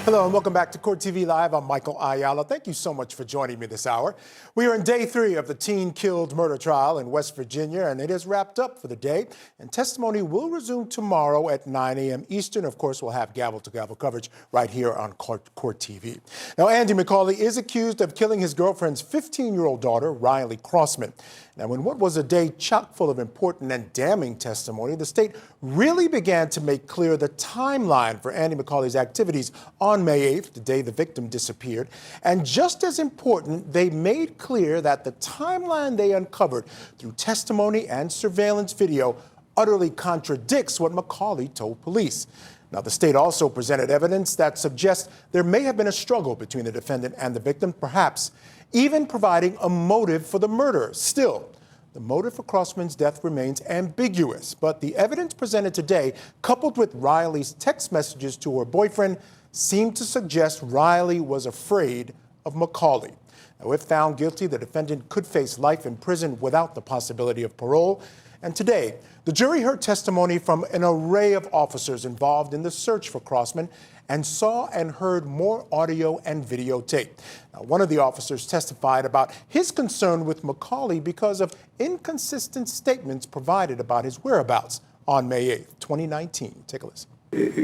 Hello and welcome back to Court TV Live. I'm Michael Ayala. Thank you so much for joining me this hour. We are in day 3 of the teen killed murder trial in West Virginia, and it is wrapped up for the day. And testimony will resume tomorrow at 9 a.m. Eastern. Of course, we'll have gavel-to-gavel coverage right here on Court TV. Now, Andy McCauley is accused of killing his girlfriend's 15-year-old daughter, Riley Crossman. Now, in what was a day chock full of important and damning testimony, the state really began to make clear the timeline for Andy McCauley's activities on May 8th, the day the victim disappeared. And just as important, they made clear that the timeline they uncovered through testimony and surveillance video utterly contradicts what McCauley told police. Now, the state also presented evidence that suggests there may have been a struggle between the defendant and the victim, perhaps even providing a motive for the murder. Still, the motive for Crossman's death remains ambiguous, but the evidence presented today, coupled with Riley's text messages to her boyfriend, seemed to suggest Riley was afraid of McCauley. Now, if found guilty, the defendant could face life in prison without the possibility of parole. And today, the jury heard testimony from an array of officers involved in the search for Crossman and saw and heard more audio and videotape. Now, one of the officers testified about his concern with McCauley because of inconsistent statements provided about his whereabouts on May 8th, 2019. Take a listen.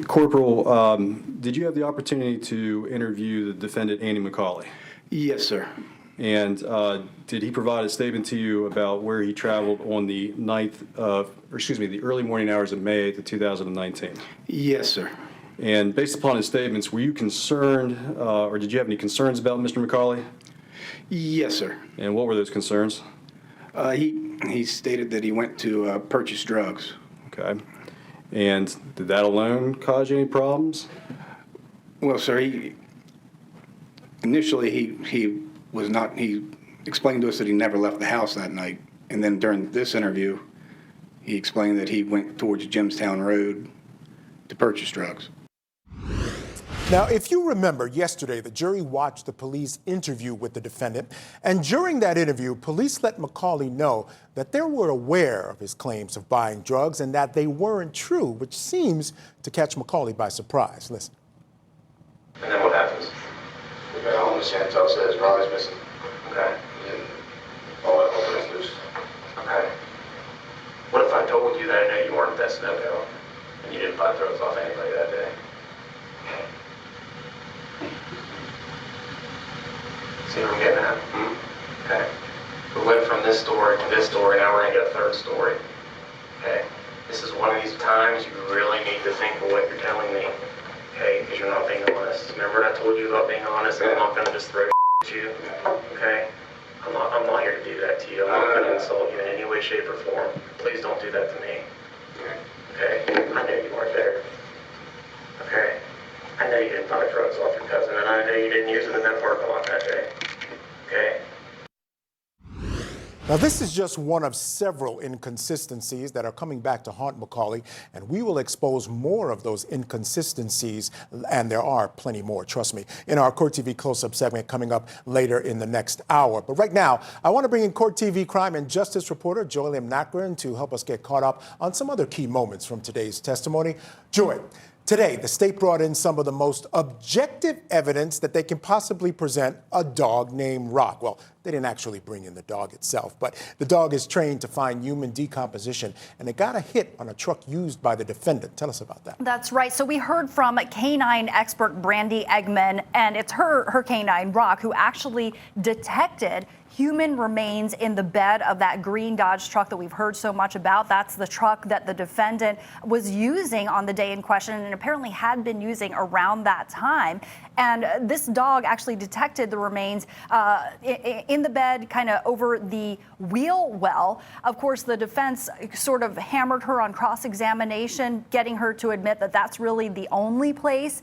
Corporal, did you have the opportunity to interview the defendant, Andy McCauley? Yes, sir. And did he provide a statement to you about where he traveled on the the early morning hours of May 8th of 2019? Yes, sir. And based upon his statements, were you concerned, or did you have any concerns about Mr. McCauley? Yes, sir. And what were those concerns? He stated that he went to purchase drugs. Okay. And did that alone cause you any problems? Well, sir, initially he was not. He explained to us that he never left the house that night, and then during this interview, he explained that he went towards Jimstown Road to purchase drugs. Now, if you remember, yesterday, the jury watched the police interview with the defendant. And during that interview, police let McCauley know that they were aware of his claims of buying drugs and that they weren't true, which seems to catch McCauley by surprise. Listen. And then what happens? We got home, the Santos says Riley's missing. Okay. And all that whole thing's loose. Okay. What if I told you that I know you weren't Best No-Go and you didn't buy drugs off anybody that day? See what I'm getting at? Okay. We went from this story to this story, now we're going to get a third story. Okay. This is one of these times you really need to think of what you're telling me. Okay, because you're not being honest. Remember what I told you about being honest? I'm not going to just throw at you. Okay? I'm not here to do that to you. I'm not going to insult you in any way, shape, or form. Please don't do that to me. Okay? I know you weren't there. Okay? I know you didn't buy drugs off your cousin, and I know you didn't use them in that parking lot that day. Okay? Now, this is just one of several inconsistencies that are coming back to haunt McCauley, and we will expose more of those inconsistencies, and there are plenty more, trust me, in our Court TV Close-Up segment coming up later in the next hour. But right now, I want to bring in Court TV crime and justice reporter Joy LaGrone to help us get caught up on some other key moments from today's testimony. Joy, today, the state brought in some of the most objective evidence that they can possibly present: a dog named Rock. Well, they didn't actually bring in the dog itself, but the dog is trained to find human decomposition, and it got a hit on a truck used by the defendant. Tell us about that. That's right. So we heard from canine expert Brandy Eggman, and it's her canine, Rock, who actually detected human remains in the bed of that green Dodge truck that we've heard so much about. That's the truck that the defendant was using on the day in question and apparently had been using around that time. And this dog actually detected the remains in the bed, kind of over the wheel well. Of course, the defense sort of hammered her on cross-examination, getting her to admit that that's really the only place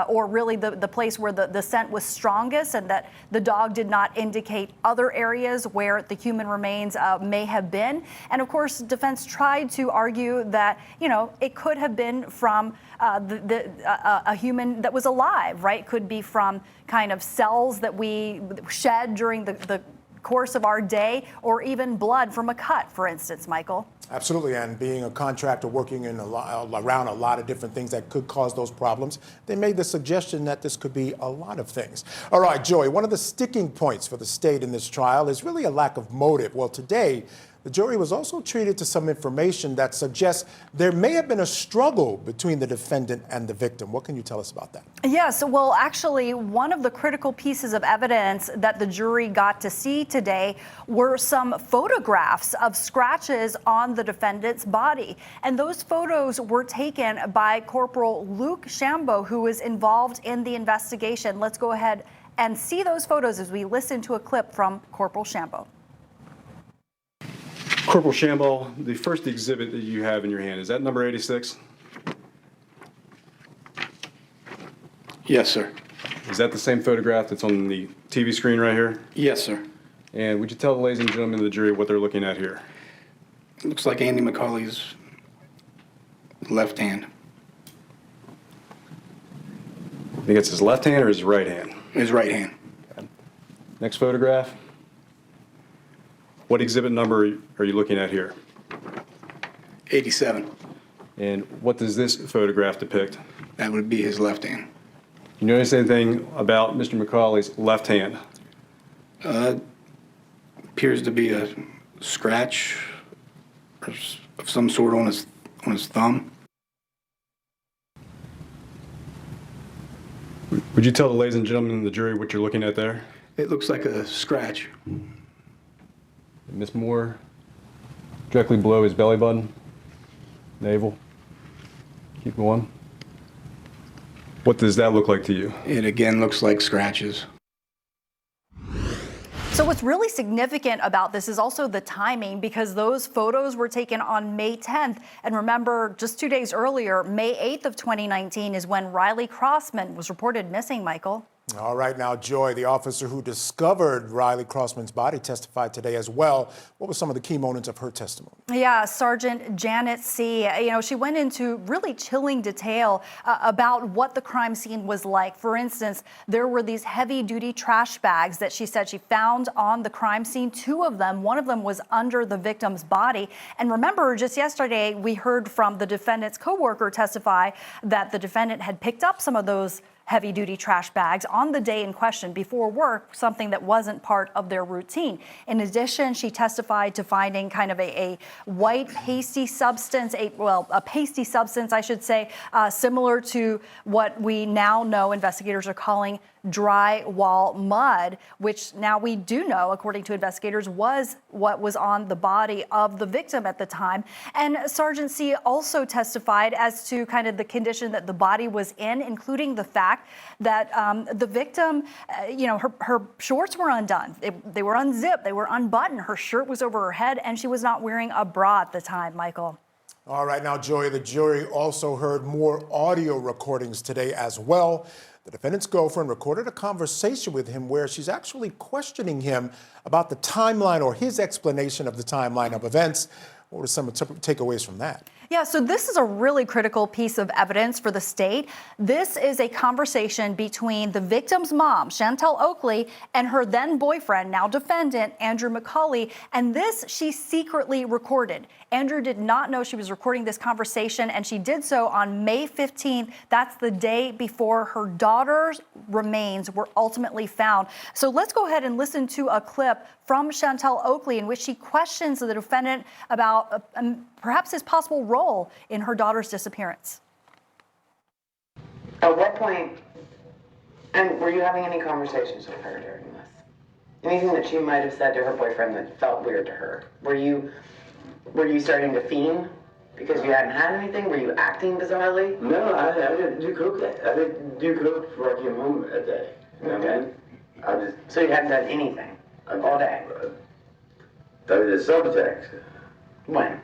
or really the place where the scent was strongest, and that the dog did not indicate other areas where the human remains may have been. And of course, defense tried to argue that, you know, it could have been from a human that was alive, right? Could be from kind of cells that we shed during the course of our day, or even blood from a cut, for instance, Michael. Absolutely, and being a contractor working in around a lot of different things that could cause those problems, they made the suggestion that this could be a lot of things. All right, Joey, one of the sticking points for the state in this trial is really a lack of motive. Well, today, the jury was also treated to some information that suggests there may have been a struggle between the defendant and the victim. What can you tell us about that? Yes, well, actually, one of the critical pieces of evidence that the jury got to see today were some photographs of scratches on the defendant's body. And those photos were taken by Corporal Luke Shambo, who was involved in the investigation. Let's go ahead and see those photos as we listen to a clip from Corporal Shambo. Corporal Shambo, the first exhibit that you have in your hand, is that number 86? Yes, sir. Is that the same photograph that's on the TV screen right here? Yes, sir. And would you tell the ladies and gentlemen of the jury what they're looking at here? It looks like Andy McCauley's left hand. I think it's his left hand or his right hand? His right hand. Next photograph. What exhibit number are you looking at here? 87. And what does this photograph depict? That would be his left hand. You notice anything about Mr. McCauley's left hand? Appears to be a scratch of some sort on his thumb. Would you tell the ladies and gentlemen of the jury what you're looking at there? It looks like a scratch. Miss Moore, directly below his belly button, navel. Keep going. What does that look like to you? It again looks like scratches. So what's really significant about this is also the timing, because those photos were taken on May 10th. And remember, just 2 days earlier, May 8th of 2019 is when Riley Crossman was reported missing, Michael. All right, now, Joy, the officer who discovered Riley Crossman's body testified today as well. What were some of the key moments of her testimony? Yeah, Sergeant Janet C. She went into really chilling detail about what the crime scene was like. For instance, there were these heavy-duty trash bags that she said she found on the crime scene. 2 of them, one of them was under the victim's body. And remember, just yesterday, we heard from the defendant's co-worker testify that the defendant had picked up some of those heavy-duty trash bags on the day in question before work, something that wasn't part of their routine. In addition, she testified to finding kind of a white pasty substance, a pasty substance, I should say, similar to what we now know investigators are calling drywall mud, which now we do know, according to investigators, was what was on the body of the victim at the time. And Sergeant C also testified as to kind of the condition that the body was in, including the fact that the victim, her shorts were undone. They were unzipped, they were unbuttoned. Her shirt was over her head, and she was not wearing a bra at the time, Michael. All right, now, Joy, the jury also heard more audio recordings today as well. The defendant's girlfriend recorded a conversation with him where she's actually questioning him about the timeline or his explanation of the timeline of events. What were some takeaways from that? Yeah, so this is a really critical piece of evidence for the state. This is a conversation between the victim's mom, Chantel Oakley, and her then boyfriend, now defendant, Andrew McCauley. And this she secretly recorded. Andrew did not know she was recording this conversation, and she did so on May 15th. That's the day before her daughter's remains were ultimately found. So let's go ahead and listen to a clip from Chantel Oakley in which she questions the defendant about perhaps his possible role in her daughter's disappearance. At what point, and were you having any conversations with her during this? Anything that she might have said to her boyfriend that felt weird to her? Were you starting to fiend because you hadn't had anything? Were you acting bizarrely? No, I didn't do coke that. I didn't do coke before I came home that day. You know what I mean? I just... So you hadn't done anything all day? I did a subtext. When?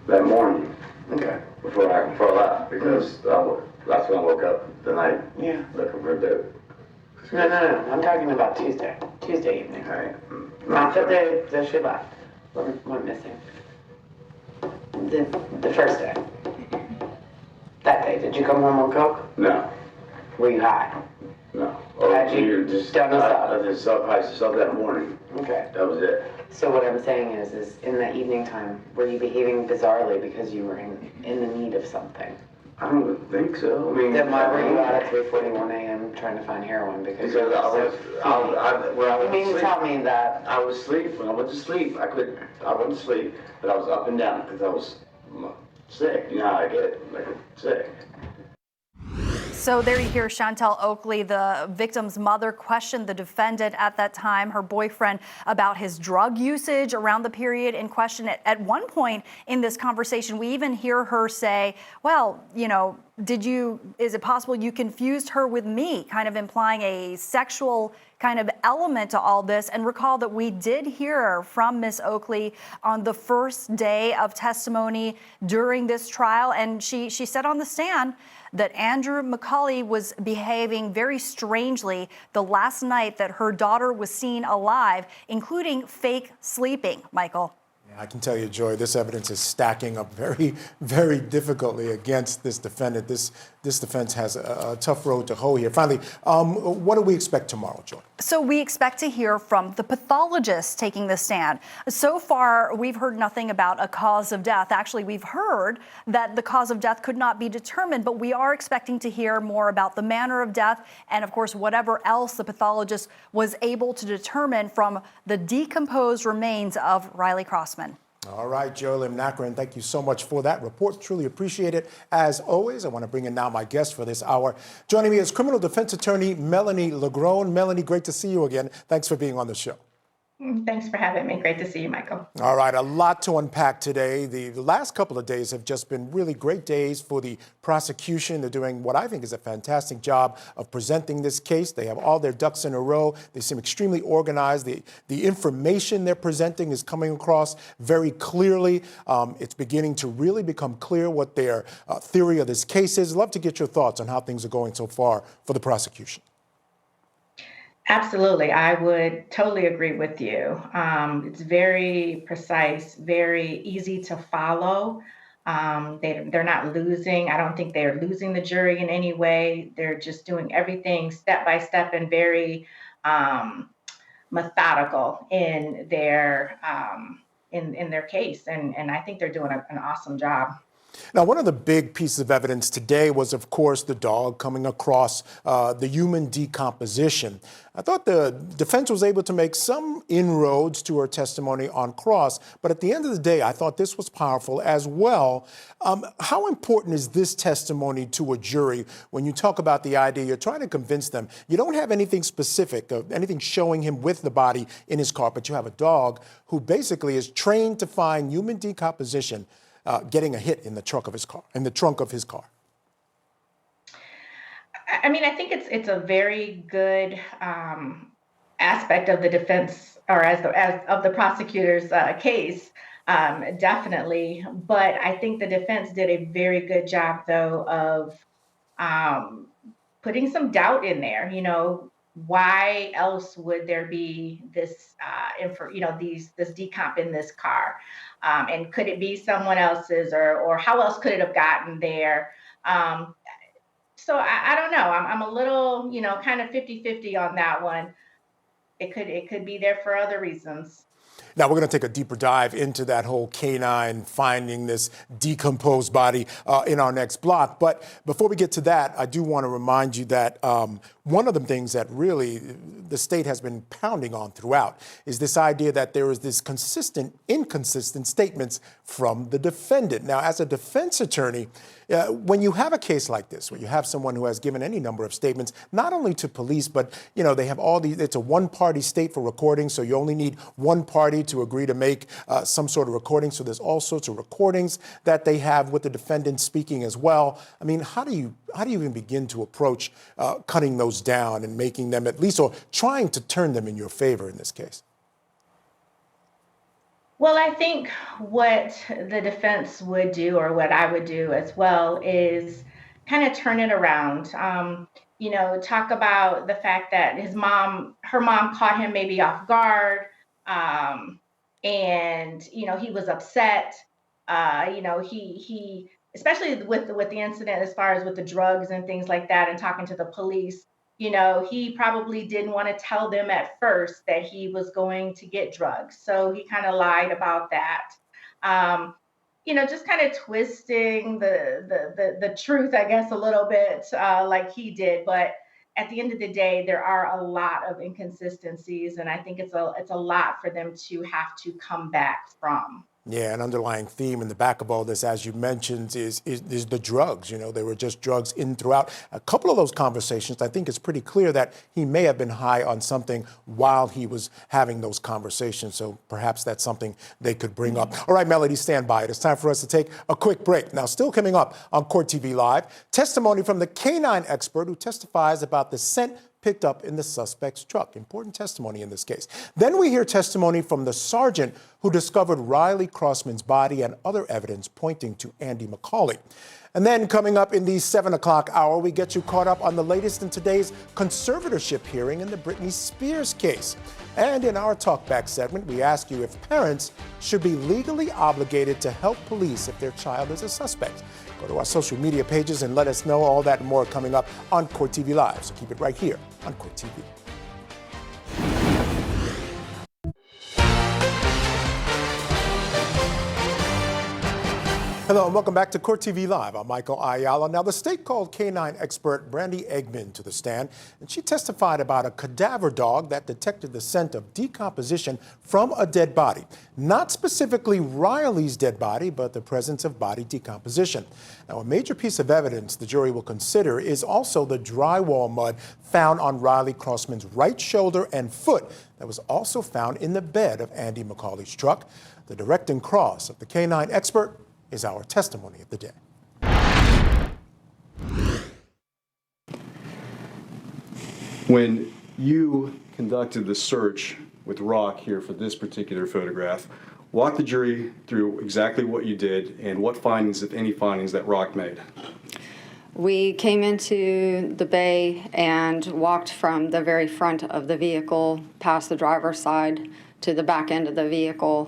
That morning. Okay. Before I left, because that's when I woke up the night. Yeah. Looking for dope. No. I'm talking about Tuesday evening. All right. Not the day that she left. Went missing. The first day. That day, did you come home on coke? No. Were you high? No. How'd you just done this I up? just up that morning. Okay. That was it. So what I'm saying is in the evening time, were you behaving bizarrely because you were in the need of something? I don't think so. I mean, Then why were you out at 3:41 a.m. trying to find heroin? Because Because you mean to tell me that? I was asleep. When I went to sleep, I went to sleep, but I was up and down because I was sick. You know how I get, like, sick. So there you hear Chantel Oakley, the victim's mother, questioned the defendant at that time, her boyfriend, about his drug usage around the period in question. At one point in this conversation, we even hear her say, well, you know, is it possible you confused her with me? Kind of implying a sexual kind of element to all this. And recall that we did hear from Miss Oakley on the first day of testimony during this trial. And she said on the stand that Andrew McCauley was behaving very strangely the last night that her daughter was seen alive, including fake sleeping. Michael. I can tell you, Joy, this evidence is stacking up very, very difficultly against this defendant. This defense has a tough road to hoe here. Finally, what do we expect tomorrow, Joy? So we expect to hear from the pathologist taking the stand. So far, we've heard nothing about a cause of death. Actually, we've heard that the cause of death could not be determined, but we are expecting to hear more about the manner of death and, of course, whatever else the pathologist was able to determine from the decomposed remains of Riley Crossman. All right, Joy Lim-Nakran, thank you so much for that report. Truly appreciate it. As always, I want to bring in now my guest for this hour. Joining me is criminal defense attorney Melaney LaGrone. Melanie, great to see you again. Thanks for being on the show. Thanks for having me. Great to see you, Michael. All right, a lot to unpack today. The last couple of days have just been really great days for the prosecution. They're doing what I think is a fantastic job of presenting this case. They have all their ducks in a row. They seem extremely organized. The information they're presenting is coming across very clearly. It's beginning to really become clear what their theory of this case is. I'd love to get your thoughts on how things are going so far for the prosecution. Absolutely. I would totally agree with you. It's very precise, very easy to follow. They're not losing. I don't think they're losing the jury in any way. They're just doing everything step by step and very methodical in their case. And I think they're doing an awesome job. Now, one of the big pieces of evidence today was, of course, the dog coming across the human decomposition. I thought the defense was able to make some inroads to her testimony on cross, but at the end of the day, I thought this was powerful as well. How important is this testimony to a jury when you talk about the idea you're trying to convince them? You don't have anything specific, anything showing him with the body in his car, but you have a dog who basically is trained to find human decomposition getting a hit in the trunk of his car, I mean, I think it's a very good aspect of the defense, or as of the prosecutor's case, definitely. But I think the defense did a very good job, though, of putting some doubt in there. You know, why else would there be this, this decomp in this car? And could it be someone else's, or how else could it have gotten there? So I don't know. I'm a little, kind of 50-50 on that one. It could be there for other reasons. Now, we're going to take a deeper dive into that whole canine finding this decomposed body in our next block. But before we get to that, I do want to remind you that one of the things that really the state has been pounding on throughout is this idea that there is this inconsistent statements from the defendant. Now, as a defense attorney, when you have a case like this, where you have someone who has given any number of statements, not only to police, but, they have all these, it's a one-party state for recording, so you only need one party to agree to make some sort of recording. So there's all sorts of recordings that they have with the defendant speaking as well. I mean, how do you even begin to approach cutting those down and making them at least, or trying to turn them in your favor in this case? Well, I think what the defense would do, or what I would do as well, is kind of turn it around. Talk about the fact that her mom caught him maybe off guard, and he was upset. He especially with the incident as far as with the drugs and things like that, and talking to the police. he probably didn't want to tell them at first that he was going to get drugs. So he kind of lied about that. Just kind of twisting the truth, I guess, a little bit, like he did. But at the end of the day, there are a lot of inconsistencies, and I think it's a lot for them to have to come back from. Yeah, an underlying theme in the back of all this, as you mentioned, is the drugs. There were just drugs in throughout a couple of those conversations. I think it's pretty clear that he may have been high on something while he was having those conversations. So perhaps that's something they could bring up. All right, Melanie, stand by. It's time for us to take a quick break. Now, still coming up on Court TV Live, testimony from the canine expert who testifies about the scent picked up in the suspect's truck. Important testimony in this case. Then we hear testimony from the sergeant who discovered Riley Crossman's body and other evidence pointing to Andy McCauley. And then coming up in the 7 o'clock hour, we get you caught up on the latest in today's conservatorship hearing in the Britney Spears case. And in our talkback segment, we ask you if parents should be legally obligated to help police if their child is a suspect. Go to our social media pages and let us know. All that and more coming up on Court TV Live. So keep it right here on Court TV. Hello and welcome back to Court TV Live. I'm Michael Ayala. Now, the state called canine expert Brandy Eggman to the stand, and she testified about a cadaver dog that detected the scent of decomposition from a dead body. Not specifically Riley's dead body, but the presence of body decomposition. Now, a major piece of evidence the jury will consider is also the drywall mud found on Riley Crossman's right shoulder and foot that was also found in the bed of Andy McCauley's truck. The direct and cross of the canine expert is our testimony of the day. When you conducted the search with Rock here for this particular photograph, walk the jury through exactly what you did and what findings, if any findings, that Rock made. We came into the bay and walked from the very front of the vehicle past the driver's side to the back end of the vehicle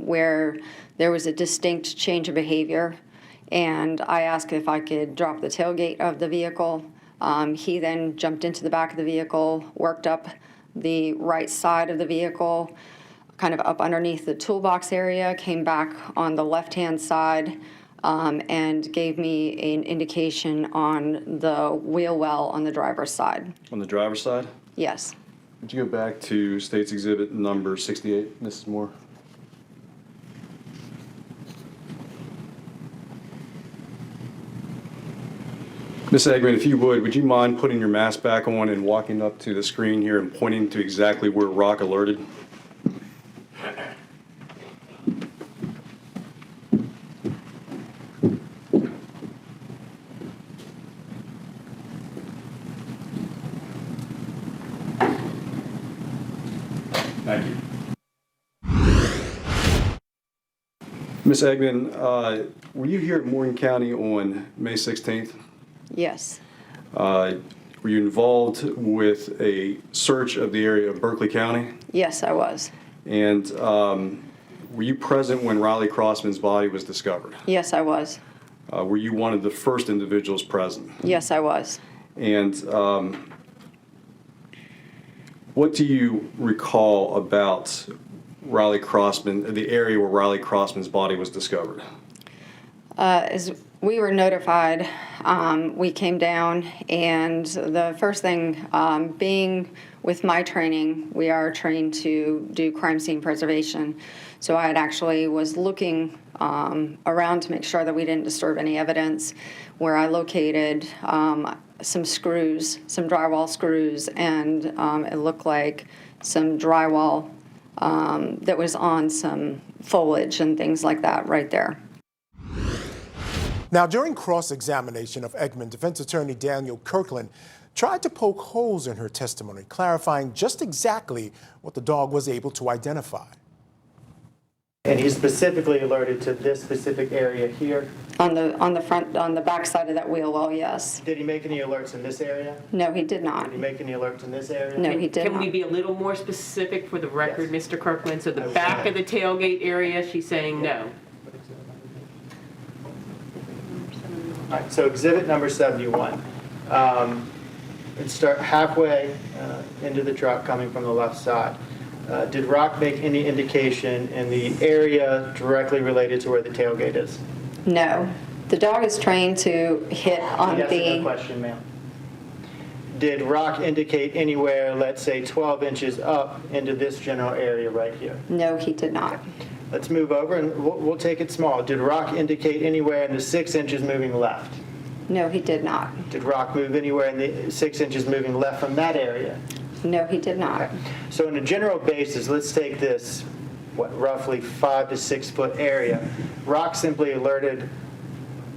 where there was a distinct change of behavior, and I asked if I could drop the tailgate of the vehicle. He then jumped into the back of the vehicle, worked up the right side of the vehicle, kind of up underneath the toolbox area, came back on the left-hand side, and gave me an indication on the wheel well on the driver's side. On the driver's side? Yes. Would you go back to State's Exhibit number 68, Mrs. Moore? Ms. Eggman, if you would you mind putting your mask back on and walking up to the screen here and pointing to exactly where Rock alerted? Thank you. Ms. Eggman, were you here at Morgan County on May 16th? Yes. Were you involved with a search of the area of Berkeley County? Yes, I was. And were you present when Riley Crossman's body was discovered? Yes, I was. Were you one of the first individuals present? Yes, I was. And what do you recall about Riley Crossman, the area where Riley Crossman's body was discovered? As we were notified, we came down, and the first thing, being with my training, we are trained to do crime scene preservation. So I had actually was looking around to make sure that we didn't disturb any evidence, where I located some screws, some drywall screws, and it looked like some drywall that was on some foliage and things like that right there. Now, during cross-examination of Eggman, defense attorney Daniel Kirkland tried to poke holes in her testimony, clarifying just exactly what the dog was able to identify. And he specifically alerted to this specific area here. On the front, on the back side of that wheel well, yes. Did he make any alerts in this area? No, he did not. Did he make any alerts in this area? No, he did Can not. we be a little more specific for the record, Yes. Mr. Kirkland? So the back of the tailgate area, she's saying no. All right, so exhibit number 71. and start halfway into the truck coming from the left side. Did Rock make any indication in the area directly related to where the tailgate is? No. The dog is trained to hit on Yes or no the... question, ma'am. Did Rock indicate anywhere, let's say 12 inches up into this general area right here? No, he did not. Let's move over and we'll take it small. Did Rock indicate anywhere in the 6 inches moving left? No, he did not. Did Rock move anywhere in the 6 inches moving left from that area? No, he did not. Okay. So on a general basis, let's take this, roughly 5 to 6 foot area. Rock simply alerted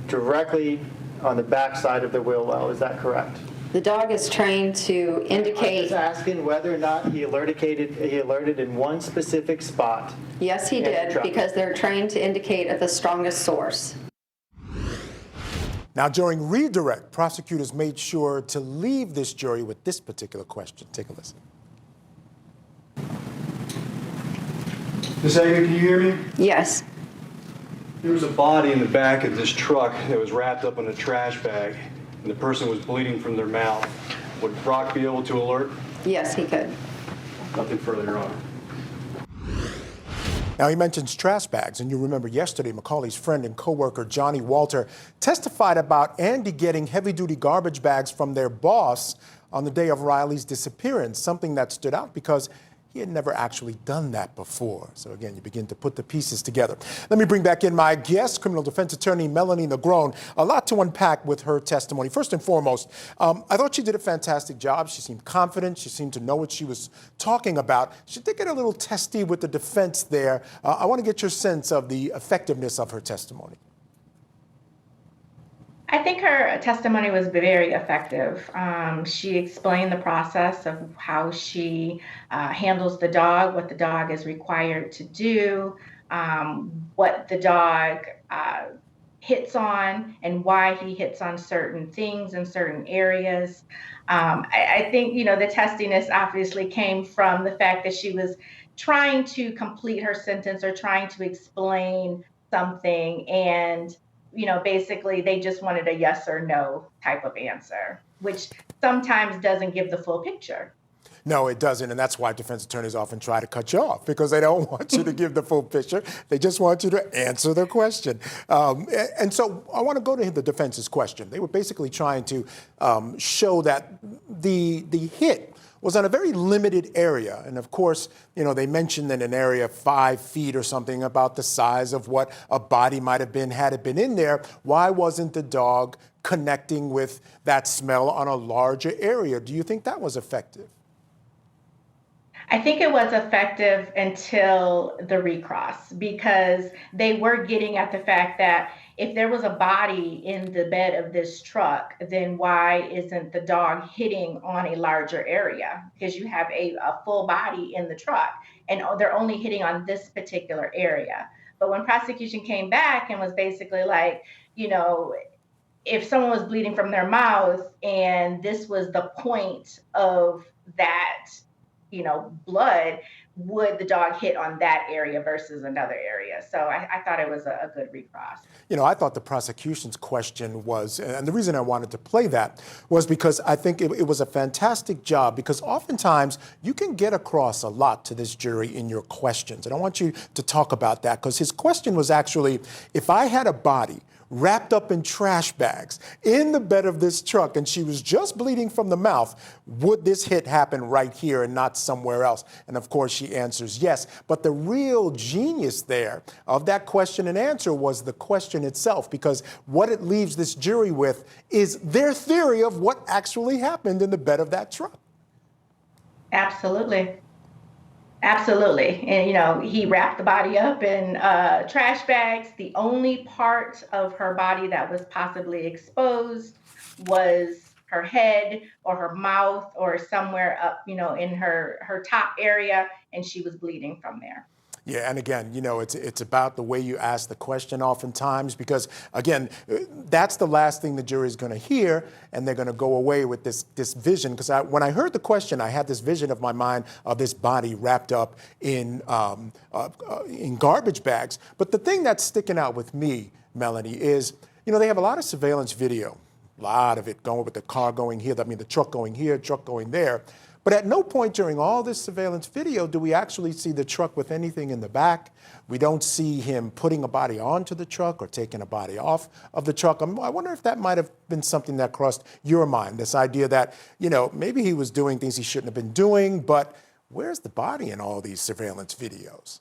directly on the back side of the wheel well. Is that correct? The dog is trained to I'm indicate... just asking whether or not he alerted in one specific spot. Yes, he in the did, truck. because they're trained to indicate at the strongest source. Now, during redirect, prosecutors made sure to leave this jury with this particular question. Take a listen. Ms. Agnew, can you hear me? Yes. There was a body in the back of this truck that was wrapped up in a trash bag, and the person was bleeding from their mouth. Would Rock be able to alert? Yes, he could. Nothing further, Your Honor. Now, he mentions trash bags, and you remember yesterday McCauley's friend and co-worker Johnny Walter testified about Andy getting heavy-duty garbage bags from their boss on the day of Riley's disappearance, something that stood out because he had never actually done that before. So again, you begin to put the pieces together. Let me bring back in my guest, criminal defense attorney Melaney LaGrone. A lot to unpack with her testimony. First and foremost, I thought she did a fantastic job. She seemed confident. She seemed to know what she was talking about. She did get a little testy with the defense there. I want to get your sense of the effectiveness of her testimony. I think her testimony was very effective. She explained the process of how she handles the dog, what the dog is required to do, what the dog hits on, and why he hits on certain things in certain areas. I think, the testiness obviously came from the fact that she was trying to complete her sentence or trying to explain something, and basically they just wanted a yes or no type of answer, which sometimes doesn't give the full picture. No, it doesn't, and that's why defense attorneys often try to cut you off, because they don't want you to give the full picture. They just want you to answer the question. And so I want to go to the defense's question. They were basically trying to show that the hit was on a very limited area. And of course, they mentioned in an area 5 feet or something about the size of what a body might have been had it been in there. Why wasn't the dog connecting with that smell on a larger area? Do you think that was effective? I think it was effective until the recross, because they were getting at the fact that if there was a body in the bed of this truck, then why isn't the dog hitting on a larger area? Because you have a full body in the truck and they're only hitting on this particular area. But when prosecution came back and was basically like, if someone was bleeding from their mouth and this was the point of that, blood, would the dog hit on that area versus another area? So I thought it was a good recross. I thought the prosecution's question was, and the reason I wanted to play that was because I think it was a fantastic job, because oftentimes you can get across a lot to this jury in your questions. And I want you to talk about that, because his question was actually, if I had a body wrapped up in trash bags in the bed of this truck and she was just bleeding from the mouth, would this hit happen right here and not somewhere else? And of course she answers yes. But the real genius there of that question and answer was the question itself, because what it leaves this jury with is their theory of what actually happened in the bed of that truck. Absolutely. Absolutely. And, he wrapped the body up in trash bags. The only part of her body that was possibly exposed was her head or her mouth or somewhere up, in her top area, and she was bleeding from there. Yeah, and again, it's about the way you ask the question oftentimes, because, again, that's the last thing the jury is going to hear, and they're going to go away with this vision. Because when I heard the question, I had this vision of my mind of this body wrapped up in garbage bags. But the thing that's sticking out with me, Melanie, is, they have a lot of surveillance video a lot of it going with the car going here, I mean the truck going here, truck going there. But at no point during all this surveillance video do we actually see the truck with anything in the back. We don't see him putting a body onto the truck or taking a body off of the truck. I wonder if that might have been something that crossed your mind, this idea that, you know, maybe he was doing things he shouldn't have been doing, but where's the body in all these surveillance videos?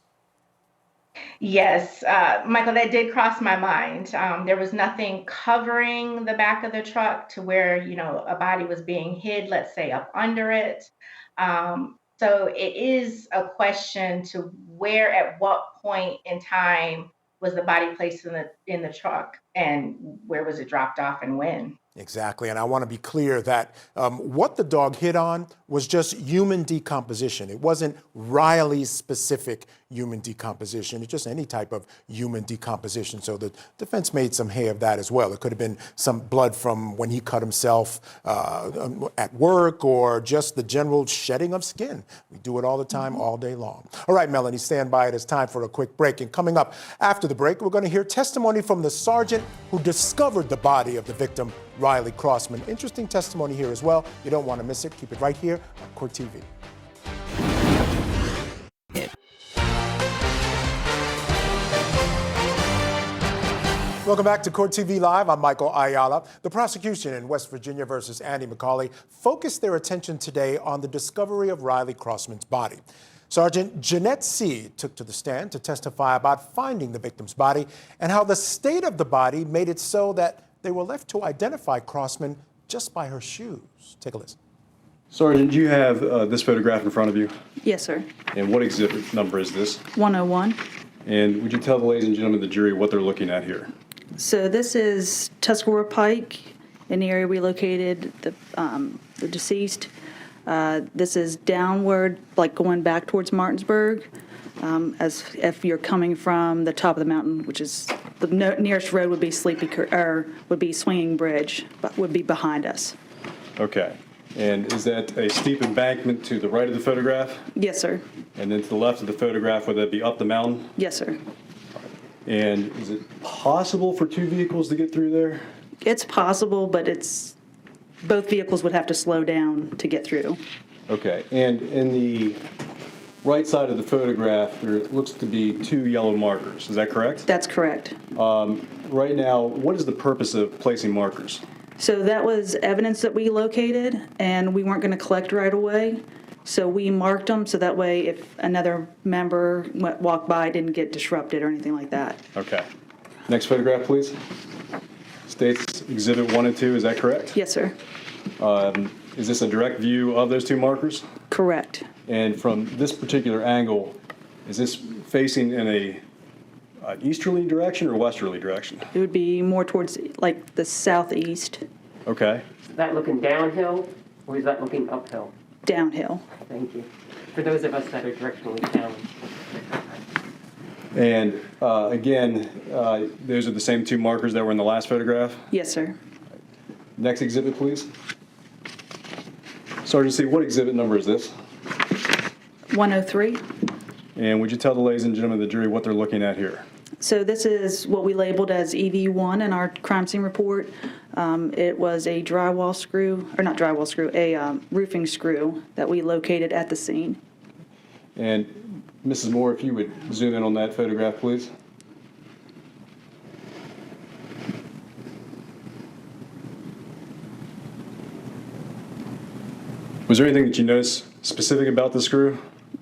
Yes, Michael, that did cross my mind. There was nothing covering the back of the truck to where, you know, a body was being hid, let's say, up under it. So it is a question to where, at what point in time was the body placed in the truck, and where was it dropped off and when? Exactly, and I want to be clear that what the dog hit on was just human decomposition. It wasn't Riley's specific human decomposition. It's just any type of human decomposition. So the defense made some hay of that as well. It could have been some blood from when he cut himself at work, or just the general shedding of skin. We do it all the time, all day long. All right, Melanie, stand by. It is time for a quick break. And coming up after the break, we're going to hear testimony from the sergeant who discovered the body of the victim, Riley Crossman. Interesting testimony here as well. You don't want to miss it. Keep it right here on Court TV. Welcome back to Court TV Live. I'm Michael Ayala. The prosecution in West Virginia versus Andy McCauley focused their attention today on the discovery of Riley Crossman's body. Sergeant Jeanette C. took to the stand to testify about finding the victim's body and how the state of the body made it so that they were left to identify Crossman just by her shoes. Take a listen. Sergeant, you have this photograph in front of you. Yes, sir. And what exhibit number is this? 101. And would you tell the ladies and gentlemen of the jury what they're looking at here? So this is Tuscarora Pike, in the area we located the deceased. This is downward, like going back towards Martinsburg, as if you're coming from the top of the mountain, which is the nearest road would be Swinging Bridge, but would be behind us. Okay. And is that a steep embankment to the right of the photograph? Yes, sir. And then to the left of the photograph, would that be up the mountain? Yes, sir. And is it possible for two vehicles to get through there? It's possible, but both vehicles would have to slow down to get through. Okay. And in the right side of the photograph, there looks to be two yellow markers. Is that correct? That's correct. Right now, what is the purpose of placing markers? So that was evidence that we located, and we weren't going to collect right away. So we marked them so that way if another member walked by, it didn't get disrupted or anything like that. Okay. Next photograph, please. States Exhibit 1 and 2, is that correct? Yes, sir. Is this a direct view of those two markers? Correct. And from this particular angle, is this facing in an easterly direction or westerly direction? It would be more towards like the southeast. Okay. Is that looking downhill or is that looking uphill? Downhill. Thank you. For those of us that are directionally challenged. And again, those are the same two markers that were in the last photograph? Yes, sir. Next exhibit, please. Sergeant C., what exhibit number is this? 103. And would you tell the ladies and gentlemen of the jury what they're looking at here? So this is what we labeled as EV1 in our crime scene report. It was a drywall screw, or not drywall screw, a roofing screw that we located at the scene. And Mrs. Moore, if you would zoom in on that photograph, please. Was there anything that you noticed specific about the screw?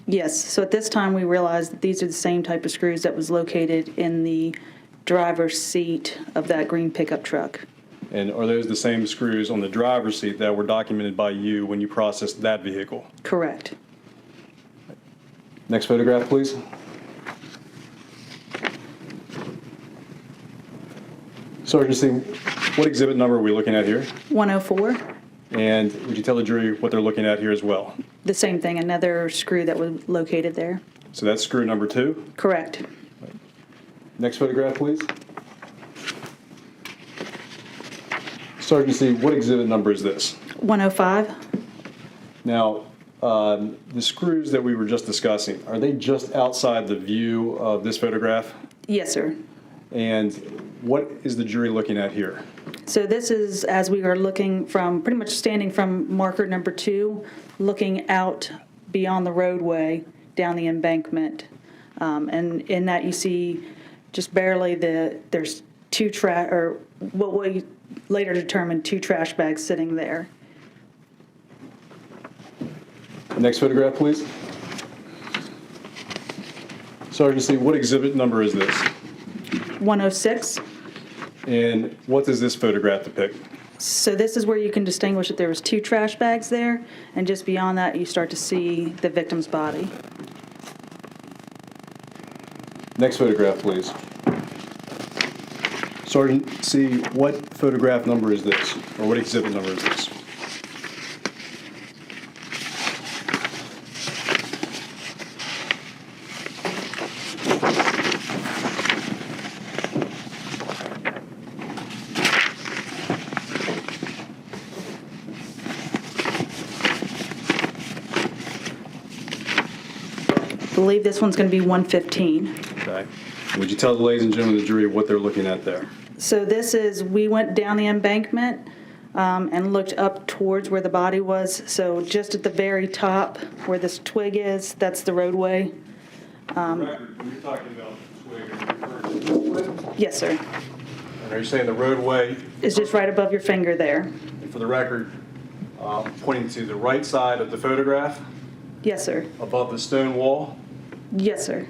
Yes, so at this time we realized that these are the same type of screws that was located in the driver's seat of that green pickup truck. And are those the same screws on the driver's seat that were documented by you when you processed that vehicle? Correct. Next photograph, please. Sergeant C., what exhibit number are we looking at here? 104. And would you tell the jury what they're looking at here as well? The same thing, another screw that was located there. So that's screw number 2? Correct. Next photograph, please. Sergeant C., what exhibit number is this? 105. Now, the screws that we were just discussing, are they just outside the view of this photograph? Yes, sir. And what is the jury looking at here? So this is as we are looking from, pretty much standing from marker number 2, looking out beyond the roadway down the embankment. And in that you see just barely there's what we later determined 2 trash bags sitting there. Next photograph, please. Sergeant C, what exhibit number is this? 106. And what does this photograph depict? So this is where you can distinguish that there was 2 trash bags there, and just beyond that you start to see the victim's body. Next photograph, please. Sergeant C, what photograph number is this? Or what exhibit number is this? I believe this one's going to be 115. Okay. Would you tell the ladies and gentlemen of the jury what they're looking at there? So this is, we went down the embankment and looked up towards where the body was. So just at the very top where this twig is, that's the roadway. When you're talking about the twig, Yes, sir. are you saying the roadway? It's just right above your finger there. And for the record, pointing to the right side of the photograph, Yes, sir. above the stone wall? Yes, sir.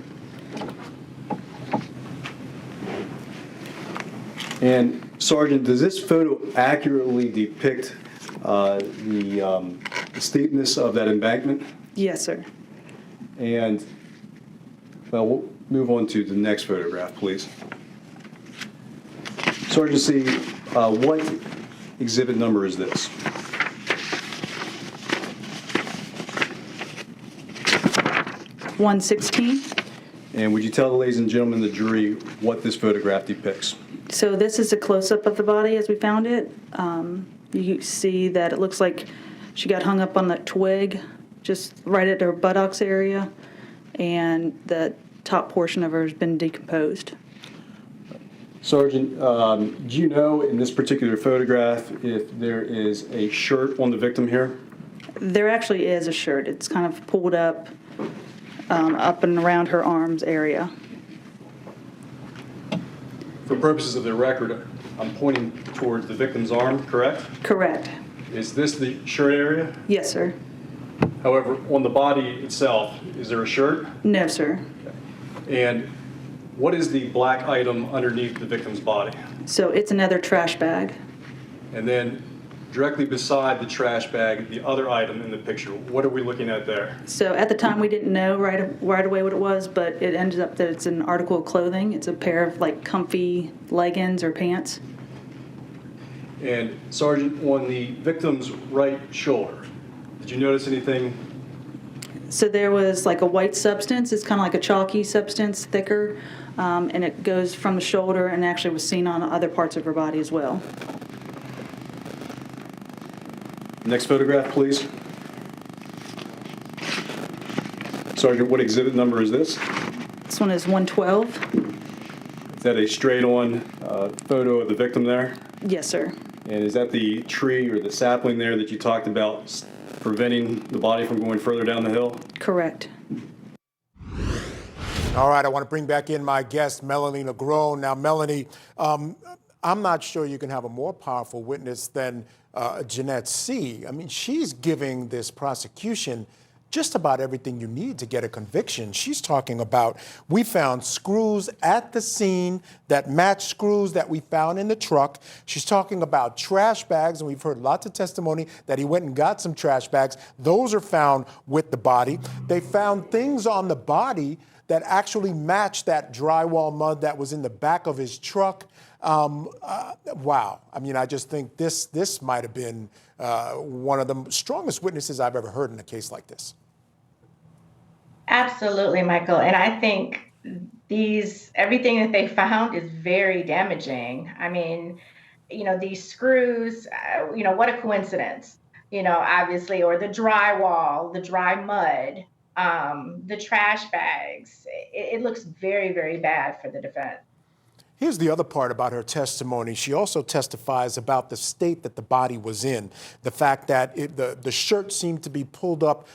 And Sergeant, does this photo accurately depict the steepness of that embankment? Yes, sir. And, well, we'll move on to the next photograph, please. Sergeant C, what exhibit number is this? $116. And would you tell the ladies and gentlemen of the jury what this photograph depicts? So this is a close-up of the body as we found it. You see that it looks like she got hung up on that twig just right at her buttocks area, and the top portion of her has been decomposed. Sergeant, do you know in this particular photograph if there is a shirt on the victim here? There actually is a shirt. It's kind of pulled up and around her arms area. For purposes of the record, I'm pointing towards the victim's arm, correct? Correct. Is this the shirt area? Yes, sir. However, on the body itself, is there a shirt? No, sir. And what is the black item underneath the victim's body? So it's another trash bag. And then directly beside the trash bag, the other item in the picture, what are we looking at there? So at the time we didn't know right away what it was, but it ended up that it's an article of clothing. It's a pair of like comfy leggings or pants. And Sergeant, on the victim's right shoulder, did you notice anything? So there was like a white substance. It's kind of like a chalky substance, thicker, and it goes from the shoulder and actually was seen on other parts of her body as well. Next photograph, please. Sergeant, what exhibit number is this? This one is 112. Is that a straight-on photo of the victim there? Yes, sir. And is that the tree or the sapling there that you talked about preventing the body from going further down the hill? Correct. All right, I want to bring back in my guest, Melaney LaGrone. Now, Melanie, I'm not sure you can have a more powerful witness than Jeanette C. I mean, she's giving this prosecution just about everything you need to get a conviction. She's talking about, we found screws at the scene that match screws that we found in the truck. She's talking about trash bags, and we've heard lots of testimony that he went and got some trash bags. Those are found with the body. They found things on the body that actually match that drywall mud that was in the back of his truck. Wow. I mean, I just think this might have been one of the strongest witnesses I've ever heard in a case like this. Absolutely, Michael. And I think everything that they found is very damaging. I mean, these screws, what a coincidence, obviously, or the drywall, the dry mud, the trash bags. It looks very, very bad for the defense. Here's the other part about her testimony. She also testifies about the state that the body was in, the fact that the shirt seemed to be pulled up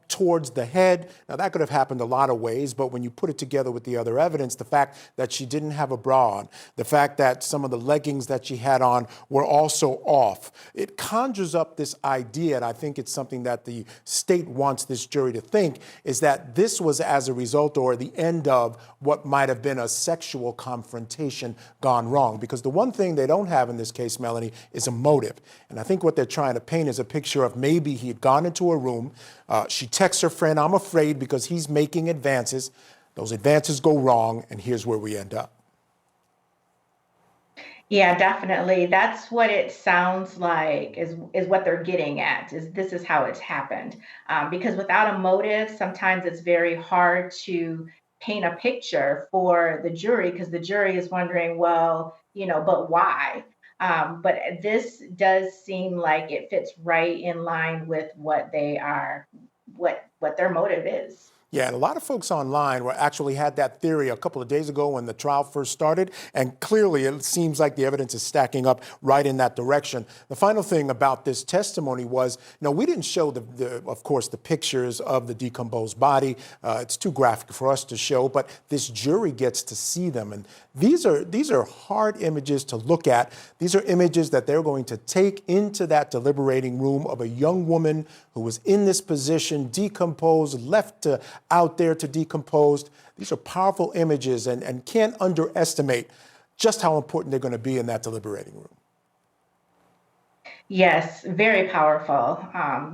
towards the head. Now, that could have happened a lot of ways, but when you put it together with the other evidence, the fact that she didn't have a bra on, the fact that some of the leggings that she had on were also off, it conjures up this idea, and I think it's something that the state wants this jury to think, is that this was as a result or the end of what might have been a sexual confrontation gone wrong. Because the one thing they don't have in this case, Melanie, is a motive. And I think what they're trying to paint is a picture of maybe he had gone into a room, she texts her friend, "I'm afraid," because he's making advances. Those advances go wrong, and here's where we end up. Yeah, definitely. That's what it sounds like is what they're getting at, is this is how it's happened. Because without a motive, sometimes it's very hard to paint a picture for the jury, because the jury is wondering, well, but why? But this does seem like it fits right in line with what they are, what their motive is. Yeah, and a lot of folks online actually had that theory a couple of days ago when the trial first started, and clearly it seems like the evidence is stacking up right in that direction. The final thing about this testimony was, we didn't show, of course, the pictures of the decomposed body. It's too graphic for us to show, but this jury gets to see them. And these are hard images to look at. These are images that they're going to take into that deliberating room of a young woman who was in this position, decomposed, left out there to decompose. These are powerful images, and can't underestimate just how important they're going to be in that deliberating room. Yes, very powerful.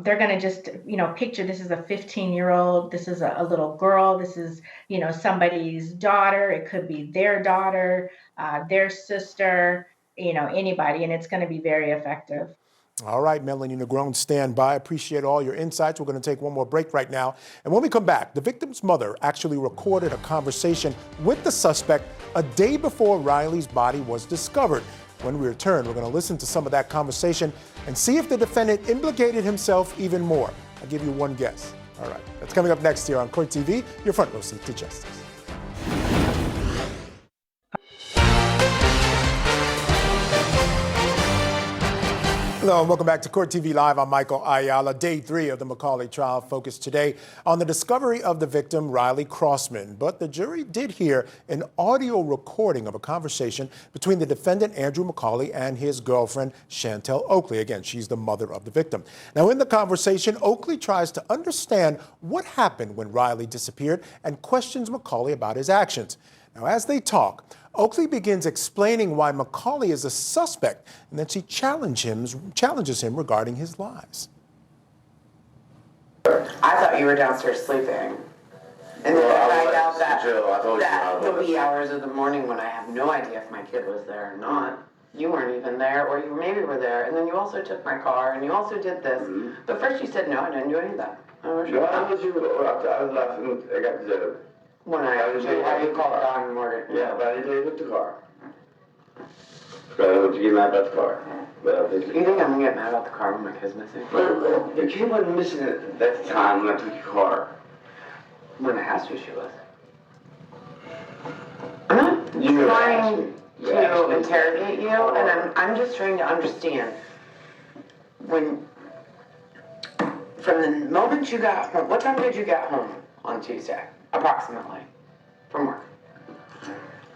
They're going to just, picture this is a 15-year-old, this is a little girl, this is, somebody's daughter, it could be their daughter, their sister, anybody, and it's going to be very effective. All right, Melaney LaGrone, stand by. Appreciate all your insights. We're going to take one more break right now. And when we come back, the victim's mother actually recorded a conversation with the suspect a day before Riley's body was discovered. When we return, we're going to listen to some of that conversation and see if the defendant implicated himself even more. I'll give you one guess. All right, that's coming up next here on Court TV, your front row seat to justice. Hello and welcome back to Court TV Live. I'm Michael Ayala. Day 3 of the McCauley trial focused today on the discovery of the victim, Riley Crossman. But the jury did hear an audio recording of a conversation between the defendant, Andrew McCauley, and his girlfriend, Chantel Oakley. Again, she's the mother of the victim. Now, in the conversation, Oakley tries to understand what happened when Riley disappeared and questions McCauley about his actions. Now, as they talk, Oakley begins explaining why McCauley is a suspect, and then she challenges him regarding his lies. I thought you were downstairs sleeping. And then I find out that the wee hours of the morning when I have no idea if my kid was there or not, you weren't even there, or you maybe were there, and then you also took my car, and you also did this. Mm-hmm. But first you said, no, I didn't do any of that. I was laughing, I got the... When I called Don Morgan. Yeah, but I didn't took the car. But I want you to get mad about the car. You think I'm gonna get mad about the car when my kid's missing? Well, your kid wasn't missing at that time when I took your car. When I asked you, she was. I'm not trying to interrogate you, and I'm just trying to understand. From the moment you got home, what time did you get home on Tuesday? Approximately, from work.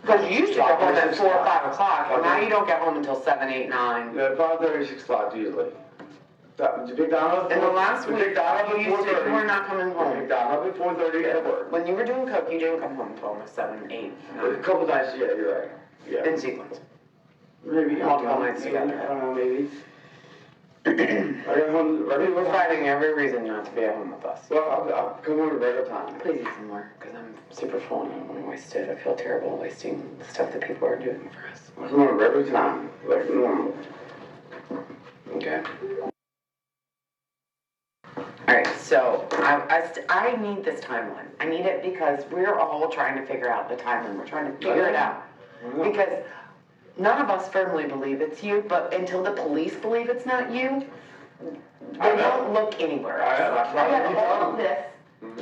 Because you used to get home at 4 or 5 o'clock, and now you don't get home until 7, 8, 9. Yeah, 5:30, 6 o'clock usually. In the last week, you were not coming home. McDonald's at 4:30 at work. When you were doing coke, you didn't come home until almost 7, 8, 9. A couple nights, yeah, you're right. Yeah. In sequence. Maybe multiple nights together. I don't know, maybe. We're finding every reason not to be at home with us. Well, I'll come home at regular time. Please eat some more, because I'm super full and I don't want to waste it. I feel terrible wasting the stuff that people are doing for us. I'll come home at regular time, like normal. Okay. All right, so I need this timeline. I need it because we're all trying to figure out the timeline. We're trying to figure it out. Because none of us firmly believe it's you, but until the police believe it's not you, they don't look anywhere else. I have all of this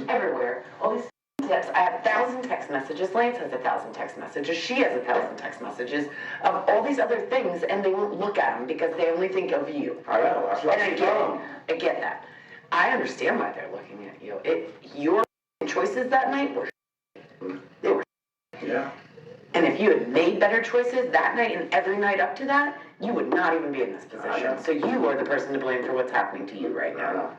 everywhere, all these texts. I have 1,000 text messages. Lance has 1,000 text messages. She has 1,000 text messages of all these other things, and they won't look at them because they only think of you. I know, that's what And I get that. I understand why they're looking at you. Your choices that night were they were. Yeah. And if you had made better choices that night and every night up to that, you would not even be in this position. So you are the person to blame for what's happening to you right now.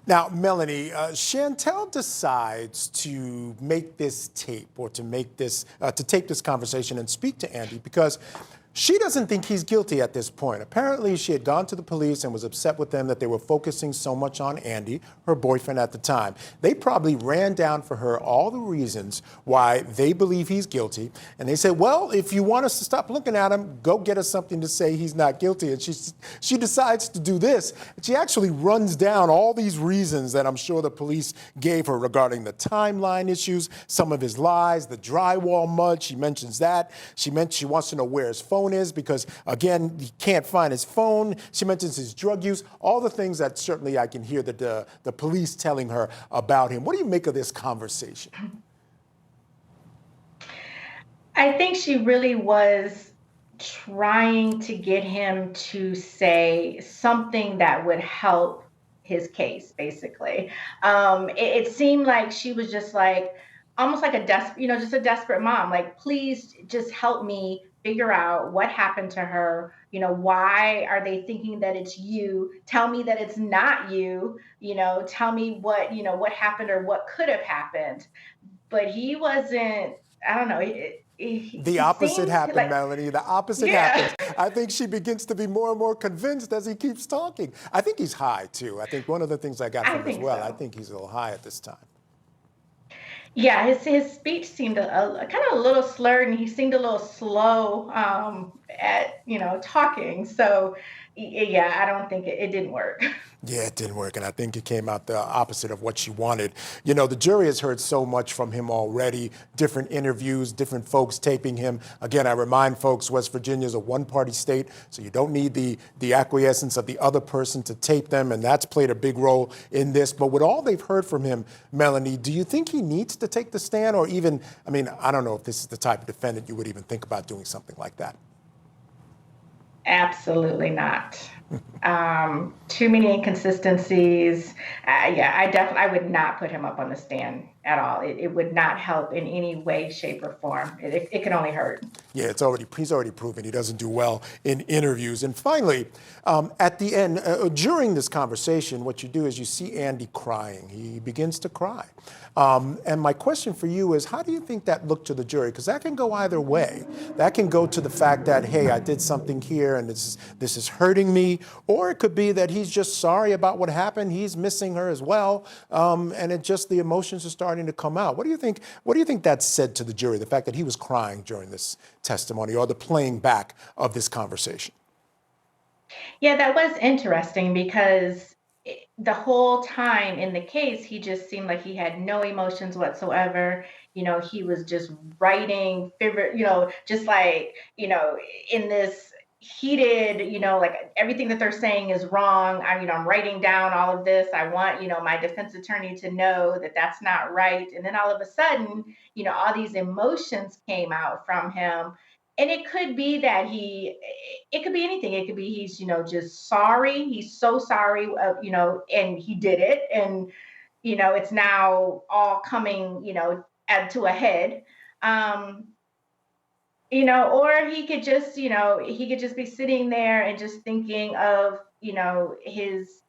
Now, Melanie, Chantel decides to make this tape or to make this, to tape this conversation and speak to Andy because she doesn't think he's guilty at this point. Apparently, she had gone to the police and was upset with them that they were focusing so much on Andy, her boyfriend at the time. They probably ran down for her all the reasons why they believe he's guilty. And they said, well, if you want us to stop looking at him, go get us something to say he's not guilty. And she decides to do this. She actually runs down all these reasons that I'm sure the police gave her regarding the timeline issues, some of his lies, the drywall mud. She mentions that. She wants to know where his phone is because, again, he can't find his phone. She mentions his drug use, all the things that certainly I can hear that the police telling her about him. What do you make of this conversation? I think she really was trying to get him to say something that would help his case, basically. It seemed like she was just like, almost like just a desperate mom. Like, please just help me figure out what happened to her. Why are they thinking that it's you? Tell me that it's not you. Tell me what happened or what could have happened. But he wasn't, I don't know. The opposite happened, Melanie. The opposite happened. I think she begins to be more and more convinced as he keeps talking. I think he's high, too. I think one of the things I got from him as well, I think he's a little high at this time. Yeah, his speech seemed kind of a little slurred, and he seemed a little slow at talking. So, yeah, I don't think it didn't work. Yeah, it didn't work, and I think it came out the opposite of what she wanted. The jury has heard so much from him already, different interviews, different folks taping him. Again, I remind folks, West Virginia is a one-party state, so you don't need the acquiescence of the other person to tape them, and that's played a big role in this. But with all they've heard from him, Melanie, do you think he needs to take the stand? Or even, I don't know if this is the type of defendant you would even think about doing something like that. Absolutely not. Too many inconsistencies. I would not put him up on the stand at all. It would not help in any way, shape, or form. It can only hurt. Yeah, he's already proven he doesn't do well in interviews. And finally, at the end, during this conversation, what you do is you see Andy crying. He begins to cry. And my question for you is, how do you think that looked to the jury? Because that can go either way. That can go to the fact that, hey, I did something here and this is hurting me. Or it could be that he's just sorry about what happened. He's missing her as well. And the emotions are starting to come out. What do you think that said to the jury, the fact that he was crying during this testimony or the playing back of this conversation? Yeah, that was interesting because the whole time in the case, he just seemed like he had no emotions whatsoever. He was just writing, just like, in this heated, like everything that they're saying is wrong. I'm writing down all of this. I want, my defense attorney to know that that's not right. And then all of a sudden, all these emotions came out from him. And it could be that it could be anything. It could be he's, just sorry. He's so sorry, and he did it. And, it's now all coming, to a head. Or he could just, be sitting there and just thinking of, his,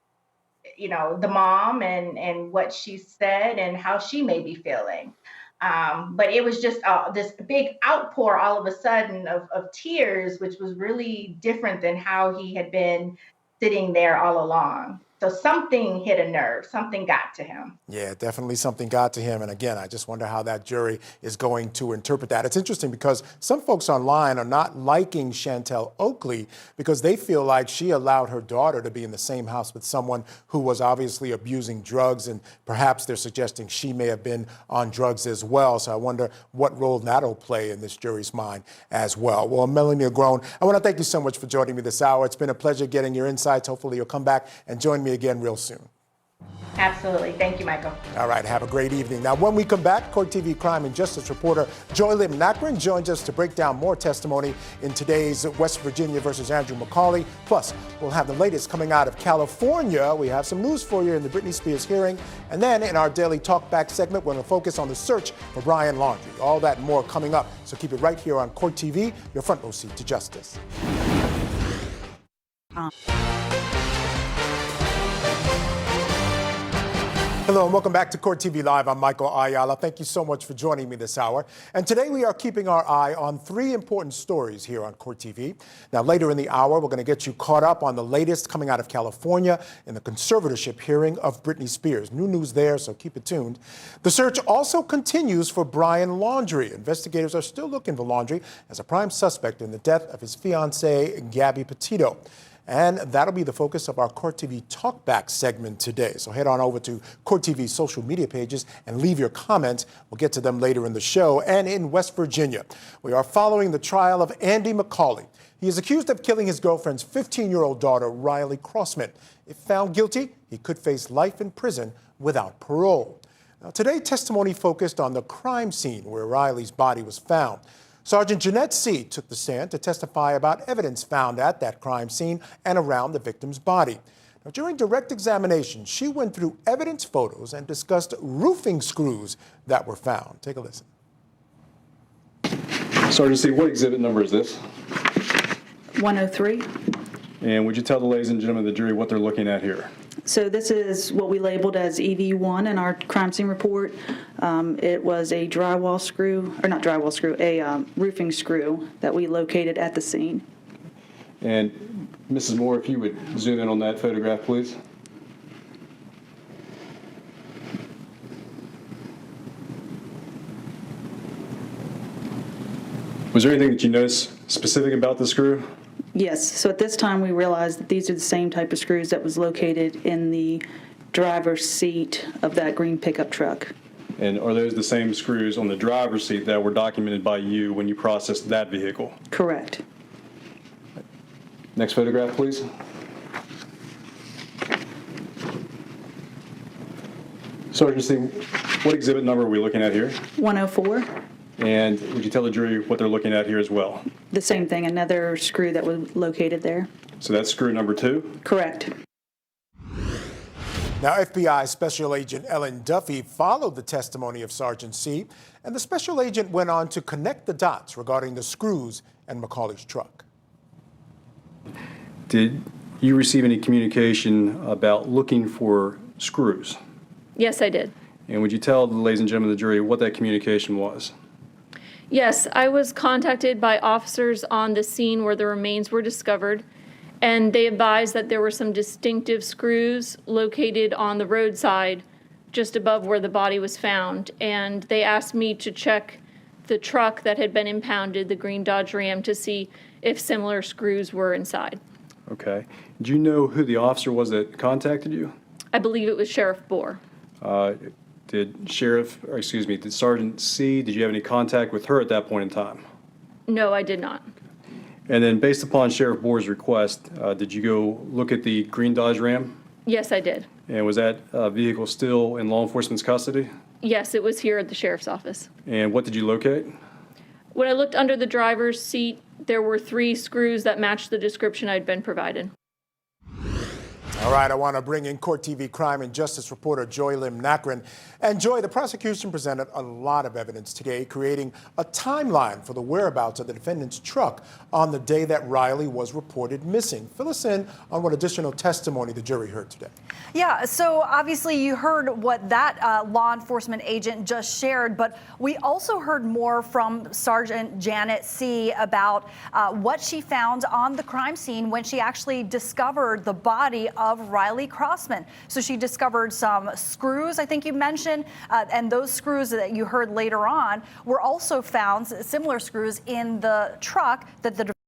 the mom and what she said and how she may be feeling. But it was just this big outpour all of a sudden of tears, which was really different than how he had been sitting there all along. So something hit a nerve, something got to him. Yeah, definitely something got to him. And again, I just wonder how that jury is going to interpret that. It's interesting because some folks online are not liking Chantel Oakley because they feel like she allowed her daughter to be in the same house with someone who was obviously abusing drugs. And perhaps they're suggesting she may have been on drugs as well. So I wonder what role that'll play in this jury's mind as well. Well, Melaney LaGrone, I want to thank you so much for joining me this hour. It's been a pleasure getting your insights. Hopefully you'll come back and join me again real soon. Absolutely. Thank you, Michael. All right, have a great evening. Now, when we come back, Court TV crime and justice reporter Joy LaGrone joins us to break down more testimony in today's West Virginia versus Andrew McCauley. Plus, we'll have the latest coming out of California. We have some news for you in the Britney Spears hearing. And then in our daily talkback segment, we're going to focus on the search for Brian Laundrie. All that and more coming up. So keep it right here on Court TV, your front row seat to justice. Hello and welcome back to Court TV Live. I'm Michael Ayala. Thank you so much for joining me this hour. And today we are keeping our eye on three important stories here on Court TV. Now, later in the hour, we're going to get you caught up on the latest coming out of California in the conservatorship hearing of Britney Spears. New news there, so keep it tuned. The search also continues for Brian Laundrie. Investigators are still looking for Laundrie as a prime suspect in the death of his fiancée, Gabby Petito. And that'll be the focus of our Court TV Talkback segment today. So head on over to Court TV's social media pages and leave your comments. We'll get to them later in the show. And in West Virginia, we are following the trial of Andy McCauley. He is accused of killing his girlfriend's 15-year-old daughter, Riley Crossman. If found guilty, he could face life in prison without parole. Now, today, testimony focused on the crime scene where Riley's body was found. Sergeant Jeanette C. took the stand to testify about evidence found at that crime scene and around the victim's body. Now, during direct examination, she went through evidence photos and discussed roofing screws that were found. Take a listen. Sergeant C., what exhibit number is this? 103. And would you tell the ladies and gentlemen of the jury what they're looking at here? So this is what we labeled as EV1 in our crime scene report. It was a drywall screw, or not drywall screw, a roofing screw that we located at the scene. And Mrs. Moore, if you would zoom in on that photograph, please. Was there anything that you noticed specific about the screw? Yes, so at this time we realized that these are the same type of screws that was located in the driver's seat of that green pickup truck. And are those the same screws on the driver's seat that were documented by you when you processed that vehicle? Correct. Next photograph, please. Sergeant C., what exhibit number are we looking at here? 104. And would you tell the jury what they're looking at here as well? The same thing, another screw that was located there. So that's screw number 2? Correct. Now, FBI Special Agent Ellen Duffy followed the testimony of Sergeant C., and the special agent went on to connect the dots regarding the screws in McCauley's truck. Did you receive any communication about looking for screws? Yes, I did. And would you tell the ladies and gentlemen of the jury what that communication was? Yes, I was contacted by officers on the scene where the remains were discovered, and they advised that there were some distinctive screws located on the roadside just above where the body was found. And they asked me to check the truck that had been impounded, the green Dodge Ram, to see if similar screws were inside. Okay. Do you know who the officer was that contacted you? I believe it was Sheriff Bohr. Did Sergeant C., did you have any contact with her at that point in time? No, I did not. And then based upon Sheriff Bohr's request, did you go look at the green Dodge Ram? Yes, I did. And was that vehicle still in law enforcement's custody? Yes, it was here at the sheriff's office. And what did you locate? When I looked under the driver's seat, there were 3 screws that matched the description I'd been provided. All right, I want to bring in Court TV crime and justice reporter Joy LaGrone. And Joy, the prosecution presented a lot of evidence today, creating a timeline for the whereabouts of the defendant's truck on the day that Riley was reported missing. Fill us in on what additional testimony the jury heard today. Yeah, so obviously you heard what that law enforcement agent just shared, but we also heard more from Sergeant Janet C. about what she found on the crime scene when she actually discovered the body of Riley Crossman. So she discovered some screws, I think you mentioned, and those screws that you heard later on were also found, similar screws, in the truck that the